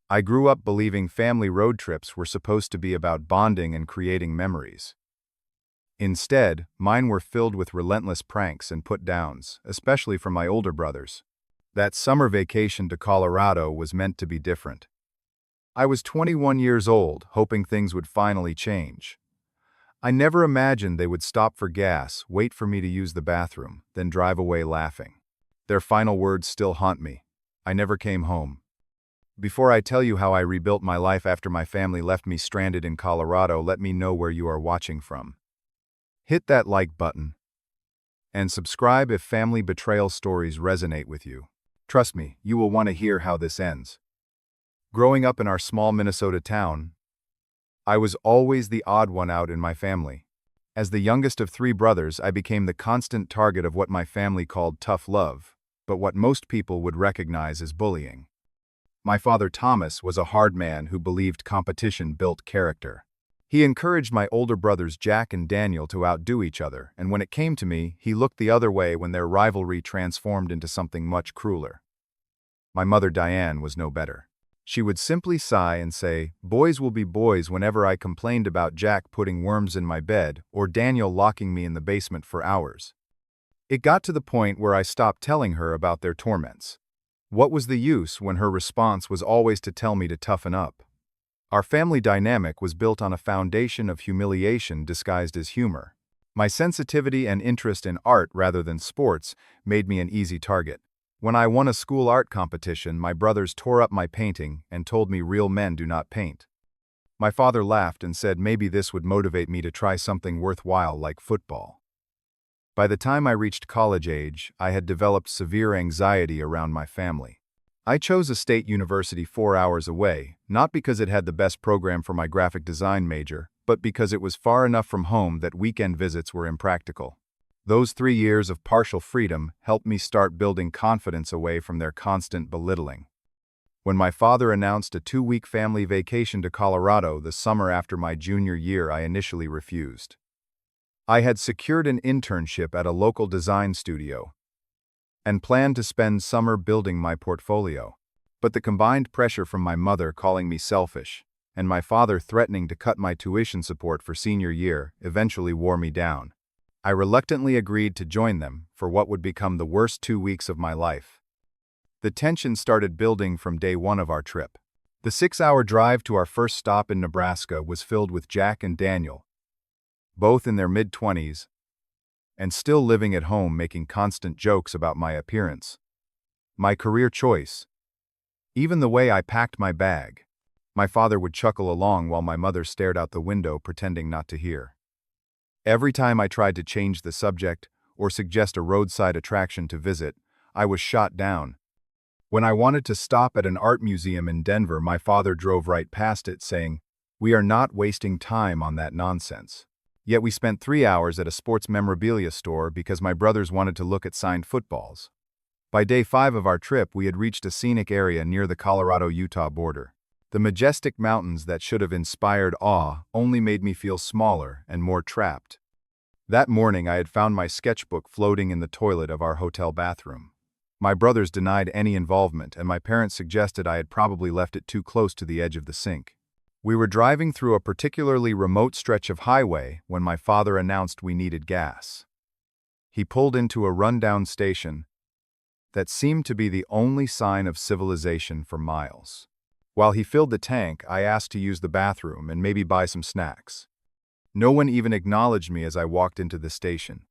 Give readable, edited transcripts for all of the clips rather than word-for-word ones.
I grew up believing family road trips were supposed to be about bonding and creating memories. Instead, mine were filled with relentless pranks and put-downs, especially from my older brothers. That summer vacation to Colorado was meant to be different. I was 21 years old, hoping things would finally change. I never imagined they would stop for gas, wait for me to use the bathroom, then drive away laughing. Their final words still haunt me. I never came home. Before I tell you how I rebuilt my life after my family left me stranded in Colorado, let me know where you are watching from. Hit that like button. And subscribe if family betrayal stories resonate with you. Trust me, you will want to hear how this ends. Growing up in our small Minnesota town, I was always the odd one out in my family. As the youngest of 3 brothers, I became the constant target of what my family called tough love, but what most people would recognize as bullying. My father Thomas was a hard man who believed competition built character. He encouraged my older brothers Jack and Daniel to outdo each other, and when it came to me, he looked the other way when their rivalry transformed into something much crueler. My mother Diane was no better. She would simply sigh and say, "Boys will be boys," whenever I complained about Jack putting worms in my bed or Daniel locking me in the basement for hours. It got to the point where I stopped telling her about their torments. What was the use when her response was always to tell me to toughen up? Our family dynamic was built on a foundation of humiliation disguised as humor. My sensitivity and interest in art rather than sports made me an easy target. When I won a school art competition, my brothers tore up my painting and told me real men do not paint. My father laughed and said maybe this would motivate me to try something worthwhile like football. By the time I reached college age, I had developed severe anxiety around my family. I chose a state university 4 hours away, not because it had the best program for my graphic design major, but because it was far enough from home that weekend visits were impractical. Those 3 years of partial freedom helped me start building confidence away from their constant belittling. When my father announced a 2-week family vacation to Colorado the summer after my junior year, I initially refused. I had secured an internship at a local design studio and planned to spend summer building my portfolio. But the combined pressure from my mother calling me selfish and my father threatening to cut my tuition support for senior year eventually wore me down. I reluctantly agreed to join them for what would become the worst 2 weeks of my life. The tension started building from day 1 of our trip. The 6-hour drive to our first stop in Nebraska was filled with Jack and Daniel, both in their mid-20s, and still living at home making constant jokes about my appearance, my career choice, even the way I packed my bag. My father would chuckle along while my mother stared out the window pretending not to hear. Every time I tried to change the subject or suggest a roadside attraction to visit, I was shot down. When I wanted to stop at an art museum in Denver, my father drove right past it, saying, "We are not wasting time on that nonsense." Yet we spent 3 hours at a sports memorabilia store because my brothers wanted to look at signed footballs. By day 5 of our trip, we had reached a scenic area near the Colorado-Utah border. The majestic mountains that should have inspired awe only made me feel smaller and more trapped. That morning, I had found my sketchbook floating in the toilet of our hotel bathroom. My brothers denied any involvement, and my parents suggested I had probably left it too close to the edge of the sink. We were driving through a particularly remote stretch of highway when my father announced we needed gas. He pulled into a rundown station that seemed to be the only sign of civilization for miles. While he filled the tank, I asked to use the bathroom and maybe buy some snacks. No one even acknowledged me as I walked into the station.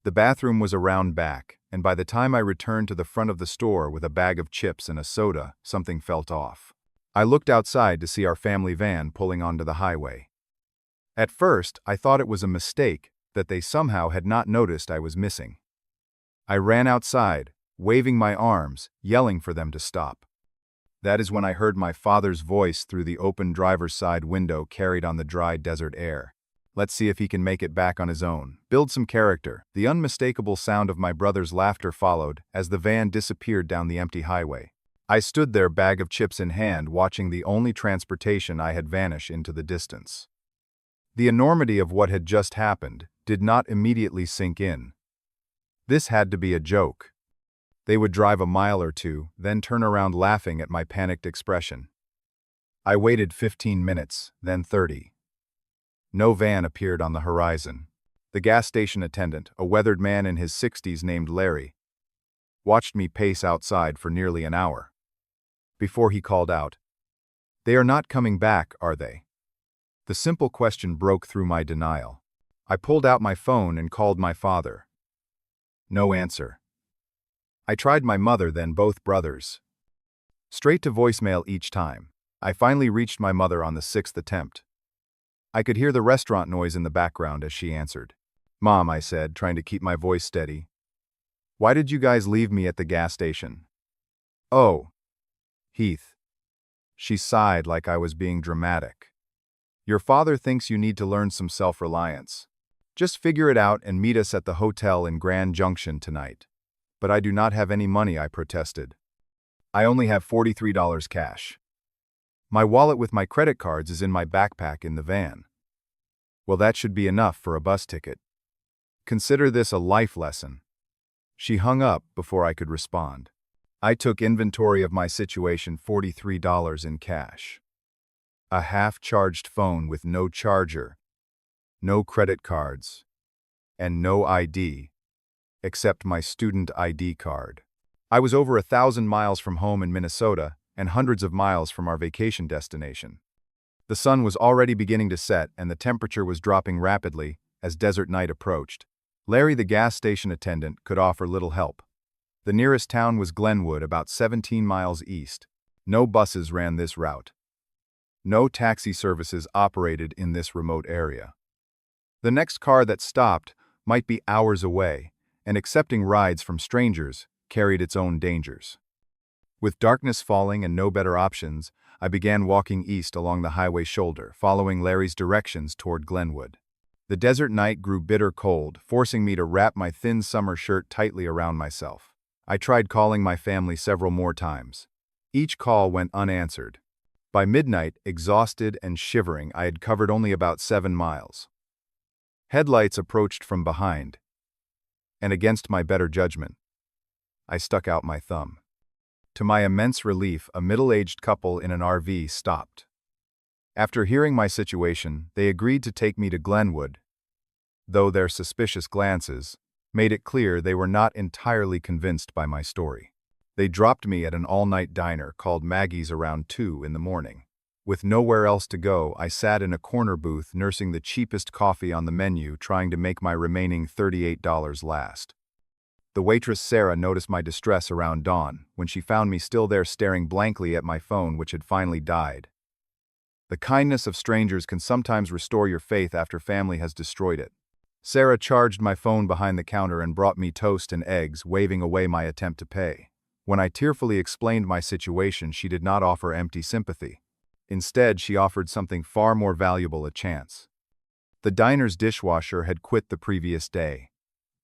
The bathroom was around back, and by the time I returned to the front of the store with a bag of chips and a soda, something felt off. I looked outside to see our family van pulling onto the highway. At first, I thought it was a mistake, that they somehow had not noticed I was missing. I ran outside, waving my arms, yelling for them to stop. That is when I heard my father's voice through the open driver's side window carried on the dry desert air. "Let's see if he can make it back on his own. Build some character." The unmistakable sound of my brother's laughter followed as the van disappeared down the empty highway. I stood there, bag of chips in hand, watching the only transportation I had vanish into the distance. The enormity of what had just happened did not immediately sink in. This had to be a joke. They would drive a mile or two, then turn around laughing at my panicked expression. I waited 15 minutes, then 30. No van appeared on the horizon. The gas station attendant, a weathered man in his 60s named Larry, watched me pace outside for nearly an hour. Before he called out, "They are not coming back, are they?" The simple question broke through my denial. I pulled out my phone and called my father. No answer. I tried my mother, then both brothers. Straight to voicemail each time. I finally reached my mother on the 6th attempt. I could hear the restaurant noise in the background as she answered. "Mom," I said, trying to keep my voice steady. "Why did you guys leave me at the gas station?" "Oh, Heath." She sighed like I was being dramatic. "Your father thinks you need to learn some self-reliance. Just figure it out and meet us at the hotel in Grand Junction tonight." "But I do not have any money," I protested. "I only have $43 cash. My wallet with my credit cards is in my backpack in the van." "Well, that should be enough for a bus ticket. Consider this a life lesson." She hung up before I could respond. I took inventory of my situation, $43 in cash. A half-charged phone with no charger, no credit cards, and no ID, except my student ID card. I was over 1,000 miles from home in Minnesota and hundreds of miles from our vacation destination. The sun was already beginning to set and the temperature was dropping rapidly as desert night approached. Larry, the gas station attendant, could offer little help. The nearest town was Glenwood, about 17 miles east. No buses ran this route. No taxi services operated in this remote area. The next car that stopped might be hours away, and accepting rides from strangers carried its own dangers. With darkness falling and no better options, I began walking east along the highway shoulder, following Larry's directions toward Glenwood. The desert night grew bitter cold, forcing me to wrap my thin summer shirt tightly around myself. I tried calling my family several more times. Each call went unanswered. By midnight, exhausted and shivering, I had covered only about 7 miles. Headlights approached from behind, and against my better judgment, I stuck out my thumb. To my immense relief, a middle-aged couple in an RV stopped. After hearing my situation, they agreed to take me to Glenwood, though their suspicious glances made it clear they were not entirely convinced by my story. They dropped me at an all-night diner called Maggie's around 2 in the morning. With nowhere else to go, I sat in a corner booth nursing the cheapest coffee on the menu, trying to make my remaining $38 last. The waitress Sarah noticed my distress around dawn, when she found me still there staring blankly at my phone, which had finally died. The kindness of strangers can sometimes restore your faith after family has destroyed it. Sarah charged my phone behind the counter and brought me toast and eggs, waving away my attempt to pay. When I tearfully explained my situation, she did not offer empty sympathy. Instead, she offered something far more valuable, a chance. The diner's dishwasher had quit the previous day.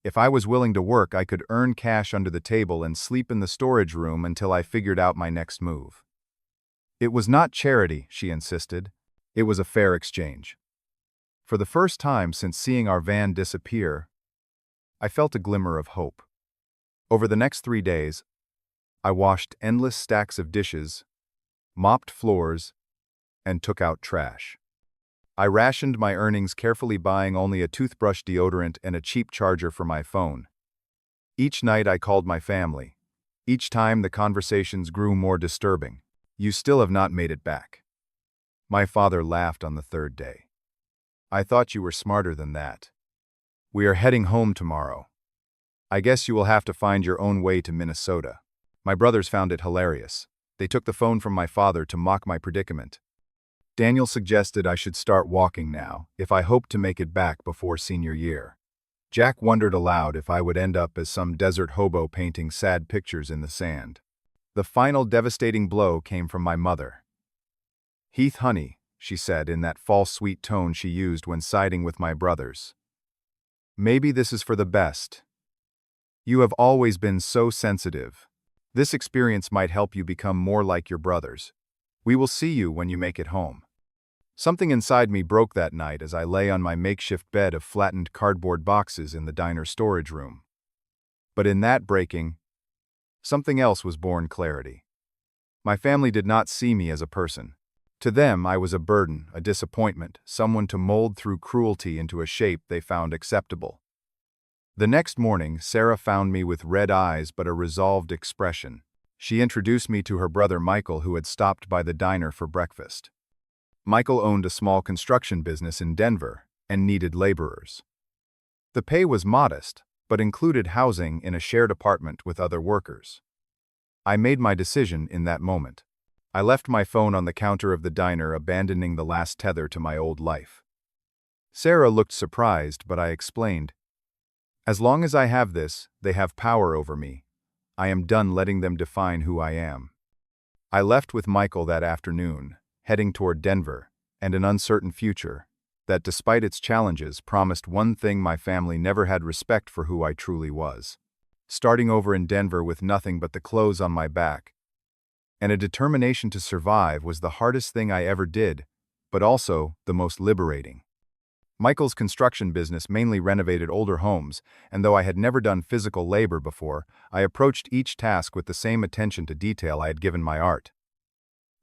If I was willing to work, I could earn cash under the table and sleep in the storage room until I figured out my next move. It was not charity, she insisted. It was a fair exchange. For the first time since seeing our van disappear, I felt a glimmer of hope. Over the next 3 days, I washed endless stacks of dishes, mopped floors, and took out trash. I rationed my earnings, carefully buying only a toothbrush, deodorant, and a cheap charger for my phone. Each night I called my family. Each time the conversations grew more disturbing. "You still have not made it back." My father laughed on the 3rd day. "I thought you were smarter than that. We are heading home tomorrow. I guess you will have to find your own way to Minnesota." My brothers found it hilarious. They took the phone from my father to mock my predicament. Daniel suggested I should start walking now, if I hoped to make it back before senior year. Jack wondered aloud if I would end up as some desert hobo painting sad pictures in the sand. The final devastating blow came from my mother. "Heath, honey," she said in that false sweet tone she used when siding with my brothers. "Maybe this is for the best. You have always been so sensitive. This experience might help you become more like your brothers. We will see you when you make it home." Something inside me broke that night as I lay on my makeshift bed of flattened cardboard boxes in the diner storage room. But in that breaking, something else was born: clarity. My family did not see me as a person. To them, I was a burden, a disappointment, someone to mold through cruelty into a shape they found acceptable. The next morning, Sarah found me with red eyes but a resolved expression. She introduced me to her brother Michael, who had stopped by the diner for breakfast. Michael owned a small construction business in Denver and needed laborers. The pay was modest, but included housing in a shared apartment with other workers. I made my decision in that moment. I left my phone on the counter of the diner, abandoning the last tether to my old life. Sarah looked surprised, but I explained, "As long as I have this, they have power over me. I am done letting them define who I am." I left with Michael that afternoon, heading toward Denver and an uncertain future that, despite its challenges, promised one thing: my family never had respect for who I truly was. Starting over in Denver with nothing but the clothes on my back and a determination to survive was the hardest thing I ever did, but also the most liberating. Michael's construction business mainly renovated older homes, and though I had never done physical labor before, I approached each task with the same attention to detail I had given my art.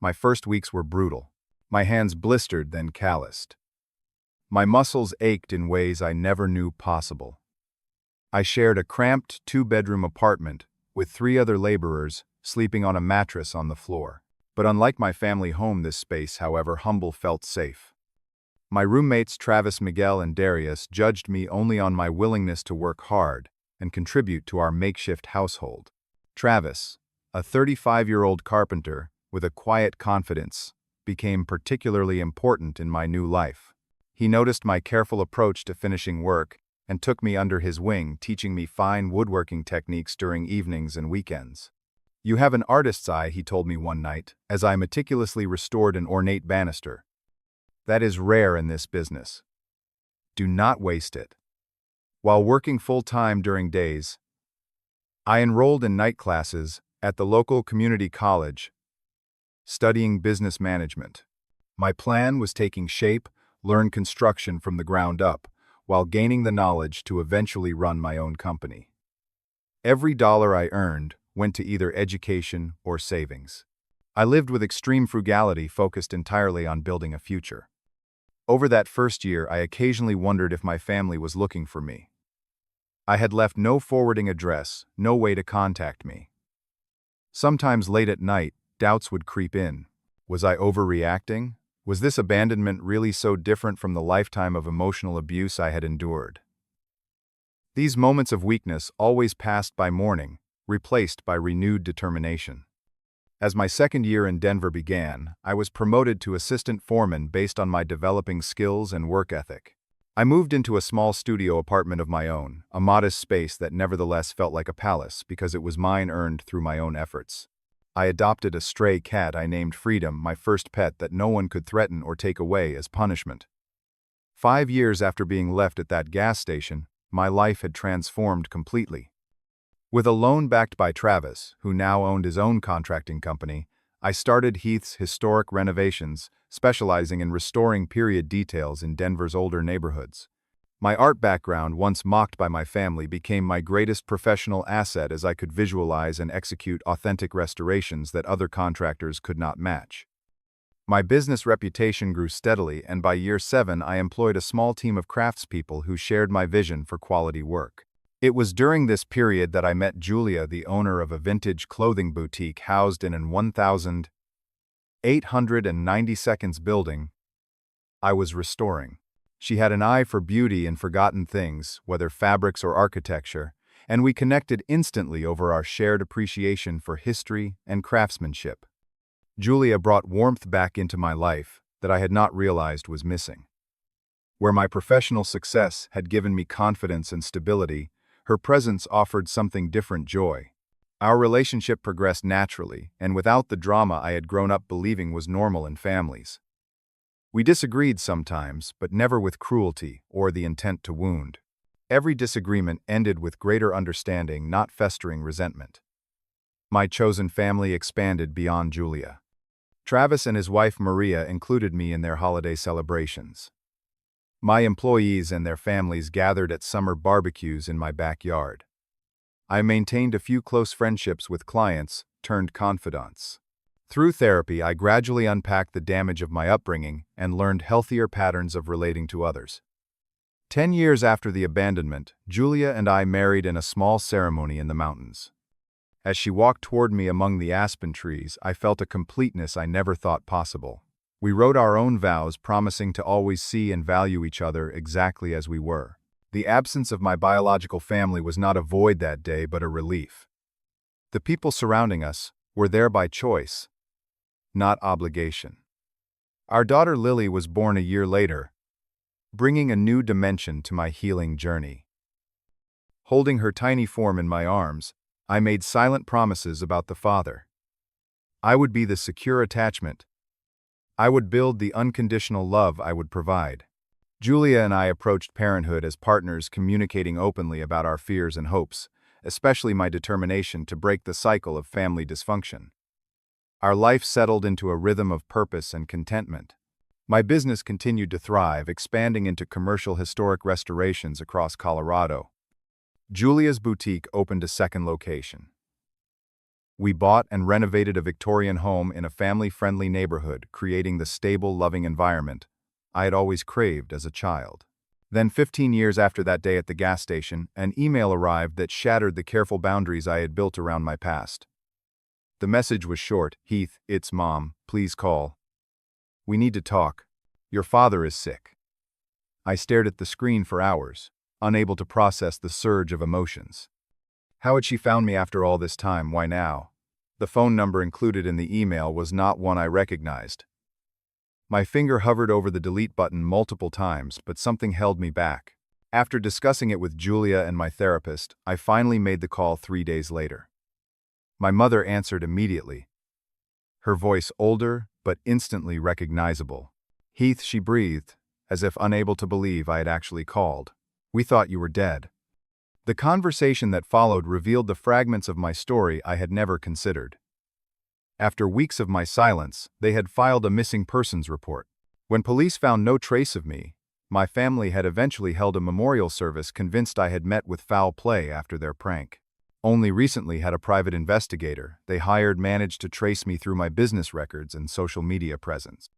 My first weeks were brutal. My hands blistered, then calloused. My muscles ached in ways I never knew possible. I shared a cramped two-bedroom apartment with 3 other laborers, sleeping on a mattress on the floor. But unlike my family home, this space, however humble, felt safe. My roommates Travis, Miguel, and Darius judged me only on my willingness to work hard and contribute to our makeshift household. Travis, a 35-year-old carpenter with a quiet confidence, became particularly important in my new life. He noticed my careful approach to finishing work and took me under his wing, teaching me fine woodworking techniques during evenings and weekends. "You have an artist's eye," he told me one night, as I meticulously restored an ornate banister. "That is rare in this business. Do not waste it." While working full-time during days, I enrolled in night classes at the local community college, studying business management. My plan was taking shape, learn construction from the ground up, while gaining the knowledge to eventually run my own company. Every dollar I earned went to either education or savings. I lived with extreme frugality, focused entirely on building a future. Over that first year, I occasionally wondered if my family was looking for me. I had left no forwarding address, no way to contact me. Sometimes late at night, doubts would creep in. Was I overreacting? Was this abandonment really so different from the lifetime of emotional abuse I had endured? These moments of weakness always passed by morning, replaced by renewed determination. As my second year in Denver began, I was promoted to assistant foreman based on my developing skills and work ethic. I moved into a small studio apartment of my own, a modest space that nevertheless felt like a palace because it was mine, earned through my own efforts. I adopted a stray cat I named Freedom, my first pet that no one could threaten or take away as punishment. 5 years after being left at that gas station, my life had transformed completely. With a loan backed by Travis, who now owned his own contracting company, I started Heath's Historic Renovations, specializing in restoring period details in Denver's older neighborhoods. My art background, once mocked by my family, became my greatest professional asset as I could visualize and execute authentic restorations that other contractors could not match. My business reputation grew steadily, and by year 7 I employed a small team of craftspeople who shared my vision for quality work. It was during this period that I met Julia, the owner of a vintage clothing boutique housed in an 1,892 building I was restoring. She had an eye for beauty in forgotten things, whether fabrics or architecture, and we connected instantly over our shared appreciation for history and craftsmanship. Julia brought warmth back into my life that I had not realized was missing. Where my professional success had given me confidence and stability, her presence offered something different: joy. Our relationship progressed naturally, and without the drama I had grown up believing was normal in families. We disagreed sometimes, but never with cruelty or the intent to wound. Every disagreement ended with greater understanding, not festering resentment. My chosen family expanded beyond Julia. Travis and his wife Maria included me in their holiday celebrations. My employees and their families gathered at summer barbecues in my backyard. I maintained a few close friendships with clients turned confidants. Through therapy, I gradually unpacked the damage of my upbringing and learned healthier patterns of relating to others. 10 years after the abandonment, Julia and I married in a small ceremony in the mountains. As she walked toward me among the aspen trees, I felt a completeness I never thought possible. We wrote our own vows, promising to always see and value each other exactly as we were. The absence of my biological family was not a void that day, but a relief. The people surrounding us were there by choice, not obligation. Our daughter Lily was born a year later, bringing a new dimension to my healing journey. Holding her tiny form in my arms, I made silent promises about the father. I would be the secure attachment. I would build the unconditional love I would provide. Julia and I approached parenthood as partners, communicating openly about our fears and hopes, especially my determination to break the cycle of family dysfunction. Our life settled into a rhythm of purpose and contentment. My business continued to thrive, expanding into commercial historic restorations across Colorado. Julia's boutique opened a second location. We bought and renovated a Victorian home in a family-friendly neighborhood, creating the stable, loving environment I had always craved as a child. Then, 15 years after that day at the gas station, an email arrived that shattered the careful boundaries I had built around my past. The message was short: "Heath, it's Mom. Please call. We need to talk. Your father is sick." I stared at the screen for hours, unable to process the surge of emotions. How had she found me after all this time? Why now? The phone number included in the email was not one I recognized. My finger hovered over the delete button multiple times, but something held me back. After discussing it with Julia and my therapist, I finally made the call 3 days later. My mother answered immediately, her voice older but instantly recognizable. "Heath," she breathed, as if unable to believe I had actually called. "We thought you were dead." The conversation that followed revealed the fragments of my story I had never considered. After weeks of my silence, they had filed a missing persons report. When police found no trace of me, my family had eventually held a memorial service, convinced I had met with foul play after their prank. Only recently had a private investigator they hired managed to trace me through my business records and social media presence.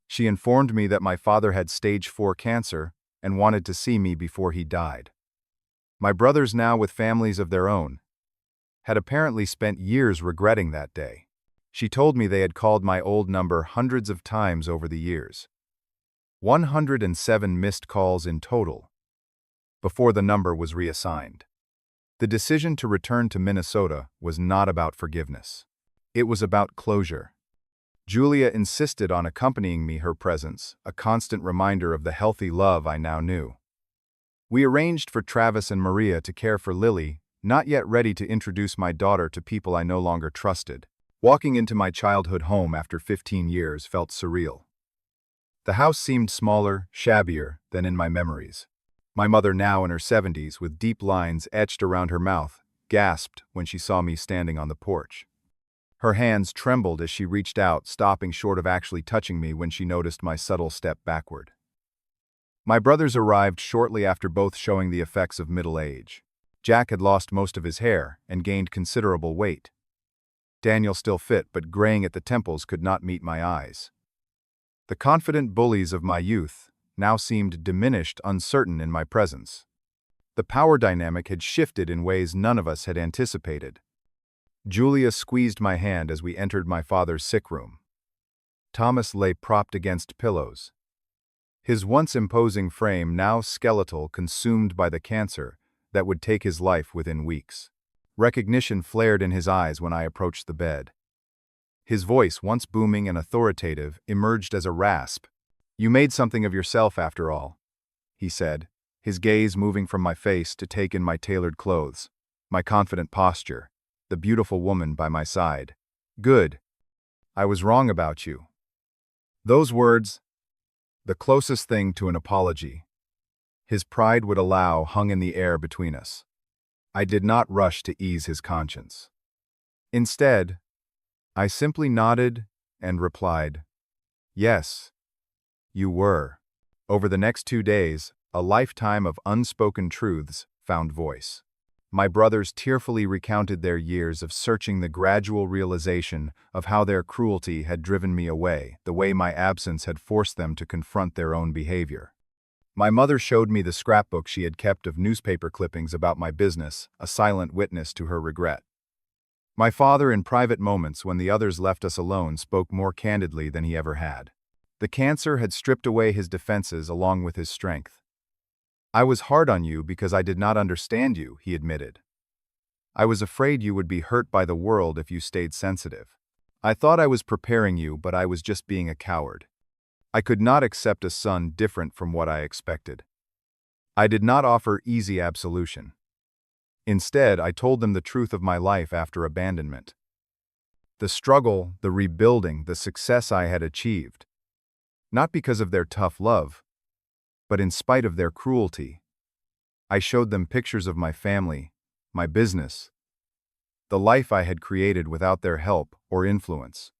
She informed me that my father had stage 4 cancer and wanted to see me before he died. My brothers, now with families of their own, had apparently spent years regretting that day. She told me they had called my old number hundreds of times over the years. 107 missed calls in total, before the number was reassigned. The decision to return to Minnesota was not about forgiveness. It was about closure. Julia insisted on accompanying me, her presence, a constant reminder of the healthy love I now knew. We arranged for Travis and Maria to care for Lily, not yet ready to introduce my daughter to people I no longer trusted. Walking into my childhood home after 15 years felt surreal. The house seemed smaller, shabbier than in my memories. My mother, now in her 70s, with deep lines etched around her mouth, gasped when she saw me standing on the porch. Her hands trembled as she reached out, stopping short of actually touching me when she noticed my subtle step backward. My brothers arrived shortly after, both showing the effects of middle age. Jack had lost most of his hair and gained considerable weight. Daniel, still fit but graying at the temples, could not meet my eyes. The confident bullies of my youth now seemed diminished, uncertain in my presence. The power dynamic had shifted in ways none of us had anticipated. Julia squeezed my hand as we entered my father's sick room. Thomas lay propped against pillows, his once imposing frame now skeletal, consumed by the cancer that would take his life within weeks. Recognition flared in his eyes when I approached the bed. His voice, once booming and authoritative, emerged as a rasp. "You made something of yourself after all," he said, his gaze moving from my face to take in my tailored clothes, my confident posture, the beautiful woman by my side. "Good. I was wrong about you." Those words, the closest thing to an apology his pride would allow, hung in the air between us. I did not rush to ease his conscience. Instead, I simply nodded and replied, "Yes, you were." Over the next 2 days, a lifetime of unspoken truths found voice. My brothers tearfully recounted their years of searching, the gradual realization of how their cruelty had driven me away, the way my absence had forced them to confront their own behavior. My mother showed me the scrapbook she had kept of newspaper clippings about my business, a silent witness to her regret. My father, in private moments when the others left us alone, spoke more candidly than he ever had. The cancer had stripped away his defenses along with his strength. "I was hard on you because I did not understand you," he admitted. "I was afraid you would be hurt by the world if you stayed sensitive. I thought I was preparing you, but I was just being a coward. I could not accept a son different from what I expected. I did not offer easy absolution. Instead, I told them the truth of my life after abandonment. The struggle, the rebuilding, the success I had achieved. Not because of their tough love, but in spite of their cruelty. I showed them pictures of my family, my business, the life I had created without their help or influence."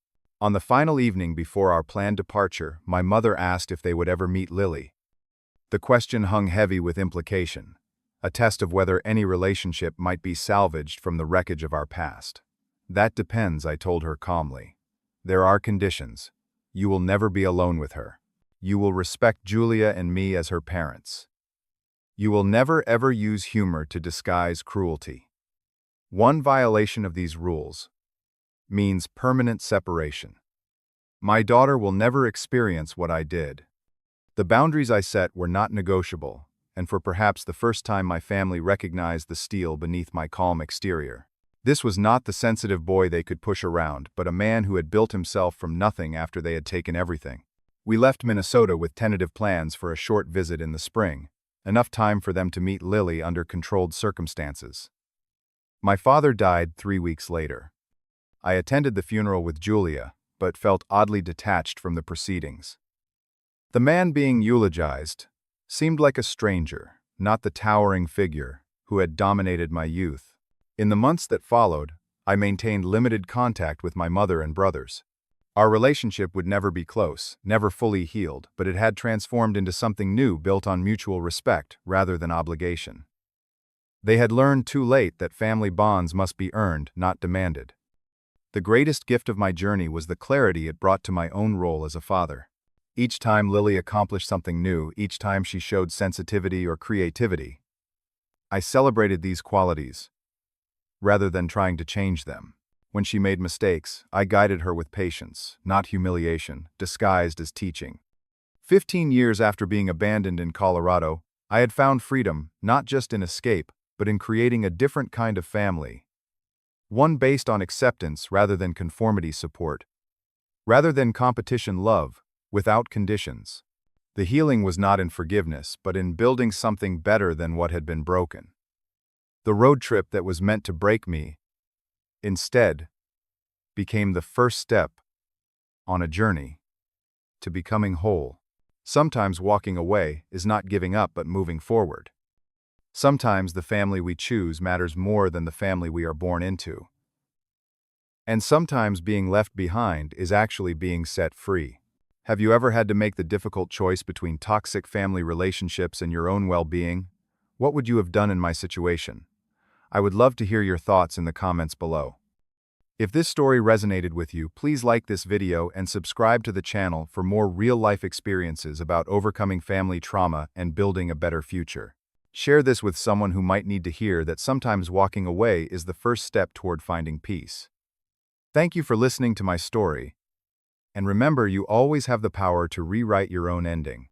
On the final evening before our planned departure, my mother asked if they would ever meet Lily. The question hung heavy with implication, a test of whether any relationship might be salvaged from the wreckage of our past. "That depends," I told her calmly. "There are conditions. You will never be alone with her. You will respect Julia and me as her parents. You will never ever use humor to disguise cruelty. One violation of these rules means permanent separation. My daughter will never experience what I did." The boundaries I set were not negotiable, and for perhaps the first time my family recognized the steel beneath my calm exterior. This was not the sensitive boy they could push around, but a man who had built himself from nothing after they had taken everything. We left Minnesota with tentative plans for a short visit in the spring, enough time for them to meet Lily under controlled circumstances. My father died 3 weeks later. I attended the funeral with Julia, but felt oddly detached from the proceedings. The man being eulogized seemed like a stranger, not the towering figure who had dominated my youth. In the months that followed, I maintained limited contact with my mother and brothers. Our relationship would never be close, never fully healed, but it had transformed into something new built on mutual respect rather than obligation. They had learned too late that family bonds must be earned, not demanded. The greatest gift of my journey was the clarity it brought to my own role as a father. Each time Lily accomplished something new, each time she showed sensitivity or creativity, I celebrated these qualities, rather than trying to change them. When she made mistakes, I guided her with patience, not humiliation, disguised as teaching. 15 years after being abandoned in Colorado, I had found freedom, not just in escape, but in creating a different kind of family. One based on acceptance rather than conformity support. Rather than competition love, without conditions. The healing was not in forgiveness, but in building something better than what had been broken. The road trip that was meant to break me, instead, became the first step on a journey to becoming whole. Sometimes walking away is not giving up but moving forward. Sometimes the family we choose matters more than the family we are born into. And sometimes being left behind is actually being set free. Have you ever had to make the difficult choice between toxic family relationships and your own well-being? What would you have done in my situation? I would love to hear your thoughts in the comments below. If this story resonated with you, please like this video and subscribe to the channel for more real-life experiences about overcoming family trauma and building a better future. Share this with someone who might need to hear that sometimes walking away is the first step toward finding peace. Thank you for listening to my story. And remember, you always have the power to rewrite your own ending.